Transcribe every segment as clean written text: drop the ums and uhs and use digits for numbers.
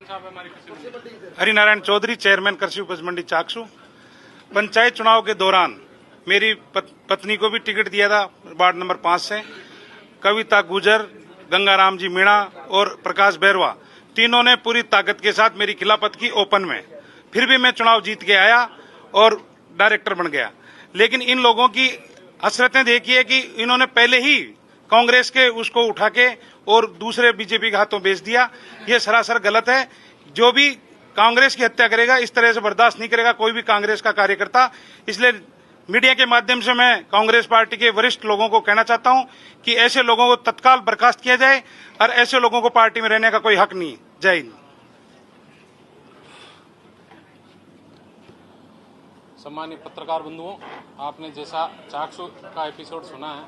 Harinarayan Chaudhary, chairman कृषि उपज मंडी चाकसू। पंचायत चुनाव के दौरान मेरी पत्नी को भी टिकट दिया था वार्ड नंबर 5 से। कविता गुजर, गंगाराम जी मीणा और प्रकाश बैरवा तीनों ने पूरी ताकत के साथ मेरी खिलाफत की ओपन में। फिर भी मैं चुनाव जीत के आया और डायरेक्टर बन गया। लेकिन इन लोगों की हसरतें देखिए कि इन्होंने पहले ही कांग्रेस के उसको उठा के और दूसरे बीजेपी के हाथों बेच दिया। ये सरासर गलत है। जो भी कांग्रेस की हत्या करेगा इस तरह से बर्दाश्त नहीं करेगा कोई भी कांग्रेस का कार्यकर्ता। इसलिए मीडिया के माध्यम से मैं कांग्रेस पार्टी के वरिष्ठ लोगों को कहना चाहता हूं कि ऐसे लोगों को तत्काल बर्खास्त किया जाए और ऐसे लोगों को पार्टी में रहने का कोई हक नहीं। जय हिंद। सम्मानित पत्रकार बंधुओं, आपने जैसा चाकसू का एपिसोड सुना है,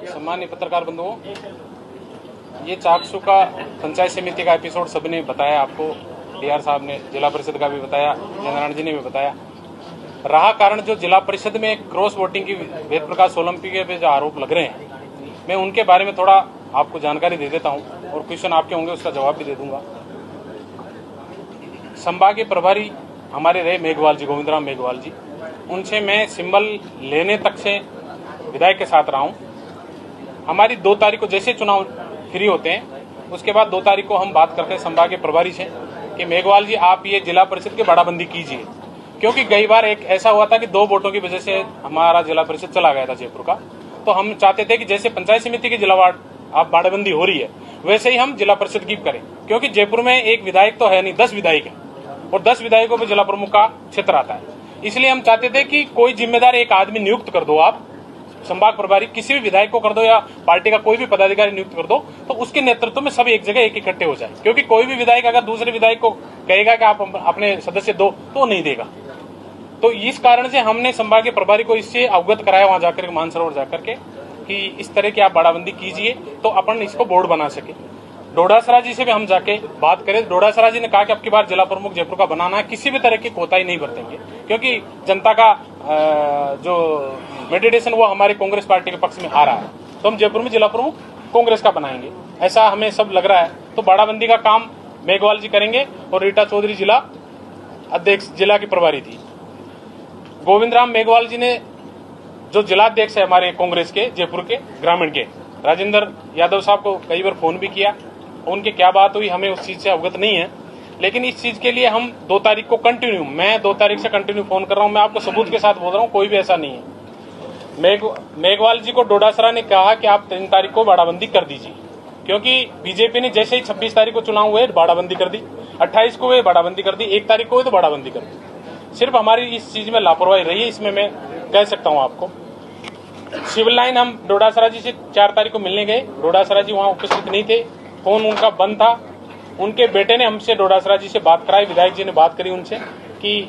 सम्मानित पत्रकार बंधुओं, ये चाकसू का पंचायत समिति का एपिसोड सबने बताया आपको। डीआर साहब ने, जिला परिषद का भी बताया, चंद्रारायण जी ने भी बताया। रहा कारण जो जिला परिषद में क्रॉस वोटिंग की वेद प्रकाश सोलंकी के जो आरोप लग रहे हैं, मैं उनके बारे में थोड़ा आपको जानकारी दे देता हूं और क्वेश्चन आपके होंगे उसका जवाब भी दे दूंगा। संभागीय प्रभारी हमारे रहे मेघवाल जी, गोविंदराम मेघवाल जी। उनसे मैं सिंबल लेने तक से विधायक के साथ रहा हूं। हमारी 2 तारीख को जैसे चुनाव फ्री होते हैं उसके बाद 2 तारीख को हम बात करते हैं संभागीय प्रभारी से कि मेघवाल जी आप ये जिला परिषद की बाड़ाबंदी कीजिए, क्योंकि कई बार एक ऐसा हुआ था कि 2 वोटों की वजह से हमारा जिला परिषद चला गया था जयपुर का। तो हम चाहते थे कि जैसे पंचायत समिति की जिला वार्ड आप बाड़ाबंदी हो रही है वैसे ही हम जिला परिषद की करें, क्योंकि जयपुर में एक विधायक तो है नहीं, 10 विधायक है और 10 विधायकों पर जिला प्रमुख का क्षेत्र आता है। इसलिए हम चाहते थे कि कोई जिम्मेदार एक आदमी नियुक्त कर दो, आप संभाग प्रभारी किसी भी विधायक को कर दो या पार्टी का कोई भी पदाधिकारी नियुक्त कर दो, तो उसके नेतृत्व में सब एक जगह एक इकट्ठे हो जाए। क्योंकि कोई भी विधायक अगर दूसरे विधायक को कहेगा कि आप अपने सदस्य दो तो नहीं देगा। तो इस कारण से हमने संभागीय प्रभारी को इससे अवगत कराया वहां जाकर के, मानसरोवर जाकर के, कि इस तरह की आप बाड़ाबंदी कीजिए तो अपन इसको बोर्ड बना सके। डोडासरा जी से भी हम जाके बात करें। डोडासरा जी ने कहा कि अब की बार जिला प्रमुख जयपुर का बनाना है, किसी भी तरह की कोताही नहीं बरतेंगे, क्योंकि जनता का जो मेडिटेशन वो हमारे कांग्रेस पार्टी के पक्ष में आ रहा है। तो हम जयपुर में जिला प्रमुख कांग्रेस का बनाएंगे, ऐसा हमें सब लग रहा है। तो बाड़ाबंदी का काम मेघवाल जी करेंगे और रीटा चौधरी जिला अध्यक्ष, जिला की प्रभारी थी। गोविंदराम मेघवाल जी ने, जो जिला अध्यक्ष है हमारे कांग्रेस के जयपुर के ग्रामीण के, राजेंद्र यादव साहब को कई बार फोन भी किया। उनके क्या बात हुई हमें उस चीज से अवगत नहीं है, लेकिन इस चीज के लिए हम 2 तारीख को कंटिन्यू, मैं 2 तारीख से कंटिन्यू फोन कर रहा हूं। मैं आपको सबूत के साथ बोल रहा हूं, कोई भी ऐसा नहीं है। मेघवाल जी को डोडासरा ने कहा कि आप 3 तारीख को बाड़ाबंदी कर दीजिए, क्योंकि बीजेपी ने जैसे ही 26 तारीख को चुनाव हुए बाड़ाबंदी कर दी, 28 को हुए बाड़ाबंदी कर दी, 1 तारीख को हुए तो बाड़ाबंदी कर दी। सिर्फ हमारी इस चीज में लापरवाही रही है, इसमें मैं कह सकता हूं आपको। सिविल लाइन हम डोडासरा जी से 4 तारीख को मिलने गए, डोडासरा जी वहां उपस्थित नहीं थे, फोन उनका बंद था। उनके बेटे ने हमसे डोडासरा जी से बात कराई, विधायक जी ने बात करी उनसे कि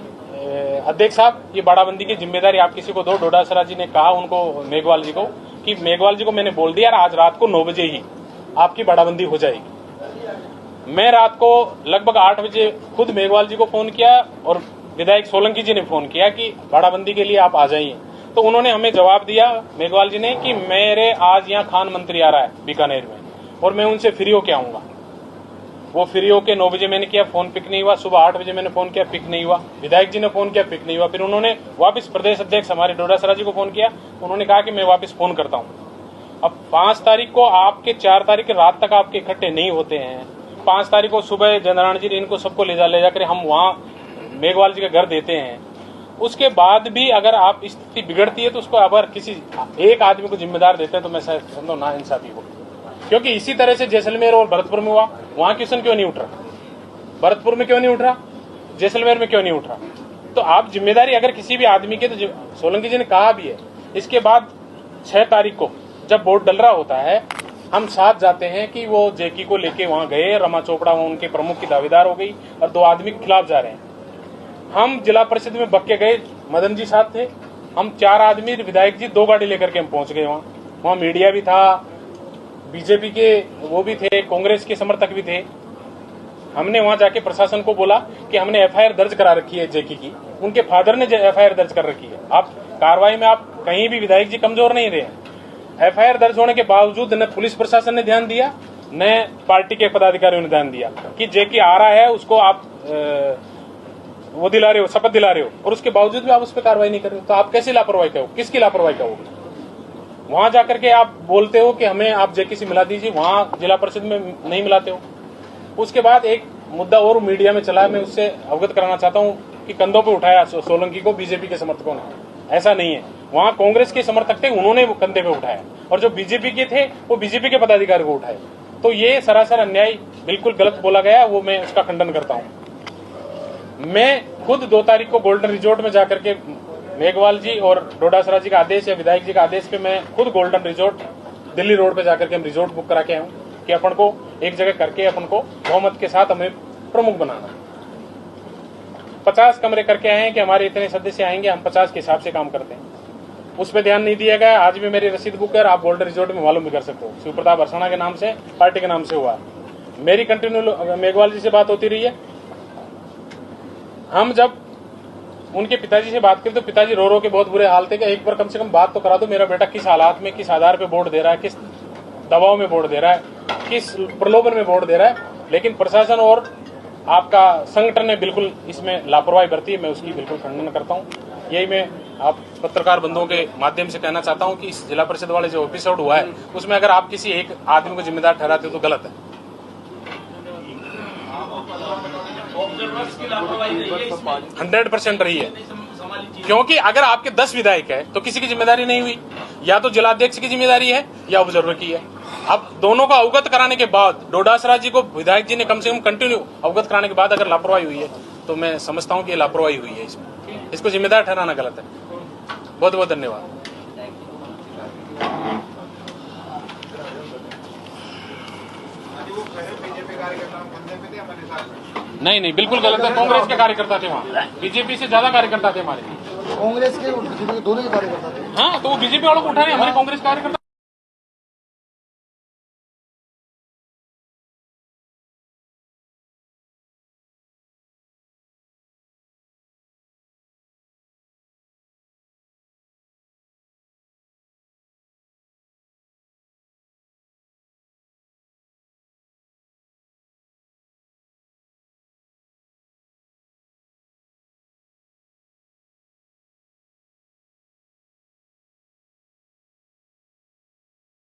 अध्यक्ष साहब ये बाड़ाबंदी की जिम्मेदारी आप किसी को दो। डोडासरा जी ने कहा उनको, मेघवाल जी को, कि मेघवाल जी को मैंने बोल दिया आज रात को 9 बजे ही आपकी बाड़ाबंदी हो जाएगी। मैं रात को लगभग 8 बजे खुद मेघवाल जी को फोन किया और विधायक सोलंकी जी ने फोन किया कि बाड़ाबंदी के लिए आप आ जाइए। तो उन्होंने हमें जवाब दिया मेघवाल जी ने कि मेरे आज यहाँ खान मंत्री आ रहा है बीकानेर में और मैं उनसे फ्री होके आऊंगा। वो फ्री होके 9 बजे मैंने किया, फोन पिक नहीं हुआ। सुबह 8 बजे मैंने फोन किया, पिक नहीं हुआ। विधायक जी ने फोन किया, पिक नहीं हुआ। फिर उन्होंने वापस प्रदेश अध्यक्ष हमारे डोडासरा जी को फोन किया, उन्होंने कहा कि मैं वापस फोन करता हूँ। अब 5 तारीख को आपके 4 तारीख की रात तक आपके इकट्ठे नहीं होते हैं। 5 तारीख को सुबह चंद्रारायण जी ने इनको सबको ले जाकर हम वहाँ मेघवाल जी के घर देते हैं। उसके बाद भी अगर आप स्थिति बिगड़ती है तो उसको अगर किसी एक आदमी को जिम्मेदार देते हैं तो मैं समझो ना इंसाफी हो, क्योंकि इसी तरह से जैसलमेर और भरतपुर में हुआ, वहां क्वेश्चन क्यों नहीं उठ रहा। भरतपुर में क्यों नहीं उठ रहा, जैसलमेर में क्यों नहीं उठ रहा? तो आप जिम्मेदारी अगर किसी भी आदमी की, तो सोलंकी जी ने कहा भी है, इसके बाद 6 तारीख को जब वोट डल रहा होता है, हम साथ जाते हैं कि वो जेकी को लेके वहां गए, रमा चोपड़ा उनके प्रमुख की दावेदार हो गई और 2 आदमी के खिलाफ जा रहे हैं। हम जिला परिषद में बक्के गए, मदन जी साथ थे, हम 4 आदमी, विधायक जी 2 गाड़ी लेकर के हम पहुंच गए वहां मीडिया भी था, बीजेपी के वो भी थे, कांग्रेस के समर्थक भी थे। हमने वहां जाके प्रशासन को बोला कि हमने एफआईआर दर्ज करा रखी है जेकी की, उनके फादर ने एफआईआर दर्ज कर रखी है। आप कार्रवाई में आप कहीं भी विधायक जी कमजोर नहीं रहे। एफआईआर दर्ज होने के बावजूद न पुलिस प्रशासन ने ध्यान दिया, न पार्टी के पदाधिकारियों ने ध्यान दिया कि जेकी आ रहा है, उसको आप वो दिला रहे हो, शपथ दिला रहे हो, और उसके बावजूद भी आप उस पर कार्रवाई नहीं कर रहे हो। तो आप कैसी लापरवाही कहो, किसकी लापरवाही कहोगे? वहां जाकर के आप बोलते हो कि हमें आप जेकी से मिला दीजिए, वहां जिला परिषद में नहीं मिलाते हो। उसके बाद एक मुद्दा और मीडिया में चला, मैं उससे अवगत कराना चाहता हूं कि कंधों पे उठाया सोलंकी को बीजेपी के समर्थकों ने। ऐसा नहीं है, वहां कांग्रेस के समर्थक थे, उन्होंने कंधे पे उठाया, और जो बीजेपी के थे वो बीजेपी के पदाधिकारी को उठाए। तो ये सरासर अन्याय, बिल्कुल गलत बोला गया, वो मैं उसका खंडन करता हूं। मैं खुद 2 तारीख को गोल्डन रिजॉर्ट में जाकर के मेघवाल जी और डोडासरा जी का आदेश या विधायक जी का आदेश पे मैं खुद गोल्डन रिजॉर्ट दिल्ली रोड पे जाकर के हम रिजॉर्ट बुक करा के आए हूं कि अपन को एक जगह करके अपन को बहुमत के साथ हमें प्रमुख बनाना। 50 कमरे करके आए हैं कि हमारे इतने सदस्य आएंगे, हम 50 के हिसाब से काम करते हैं। उस पर ध्यान नहीं दिया गया। आज भी मेरी रसीद बुक है, आप गोल्डन रिजॉर्ट में मालूम भी कर सकते हो, शिव प्रताप हरसाना के नाम से, पार्टी के नाम से हुआ। मेरी कंटिन्यू मेघवाल जी से बात होती रही है। हम जब उनके पिताजी से बात करें तो पिताजी रो रो के बहुत बुरे हाल थे कि एक बार कम से कम बात तो करा दो, मेरा बेटा किस हालात में, किस आधार पे वोट दे रहा है, किस दबाव में वोट दे रहा है, किस प्रलोभन में वोट दे रहा है। लेकिन प्रशासन और आपका संगठन ने बिल्कुल इसमें लापरवाही बरती है, मैं उसकी बिल्कुल खंडन करता हूँ। यही मैं आप पत्रकार बंधुओं के माध्यम से कहना चाहता हूँ कि इस जिला परिषद वाले जो एपिसोड हुआ है उसमें अगर आप किसी एक आदमी को जिम्मेदार ठहराते हो तो गलत है। 100% रही है, क्योंकि अगर आपके 10 विधायक है तो किसी की जिम्मेदारी नहीं हुई, या तो जिलाध्यक्ष की जिम्मेदारी है या ऑब्जर्वर की है। अब दोनों को अवगत कराने के बाद डोडासरा जी को विधायक जी ने कम से कम कंटिन्यू अवगत कराने के बाद अगर लापरवाही हुई है तो मैं समझता हूं कि लापरवाही हुई है, इसको जिम्मेदार ठहराना गलत है। बहुत बहुत धन्यवाद। नहीं, बिल्कुल गलत है। कांग्रेस के कार्यकर्ता थे वहाँ, बीजेपी से ज्यादा कार्यकर्ता थे हमारे। कांग्रेस के और बीजेपी के दोनों के कार्यकर्ता थे। हाँ, तो वो बीजेपी वालों को उठाने हमारे कांग्रेस कार्यकर्ता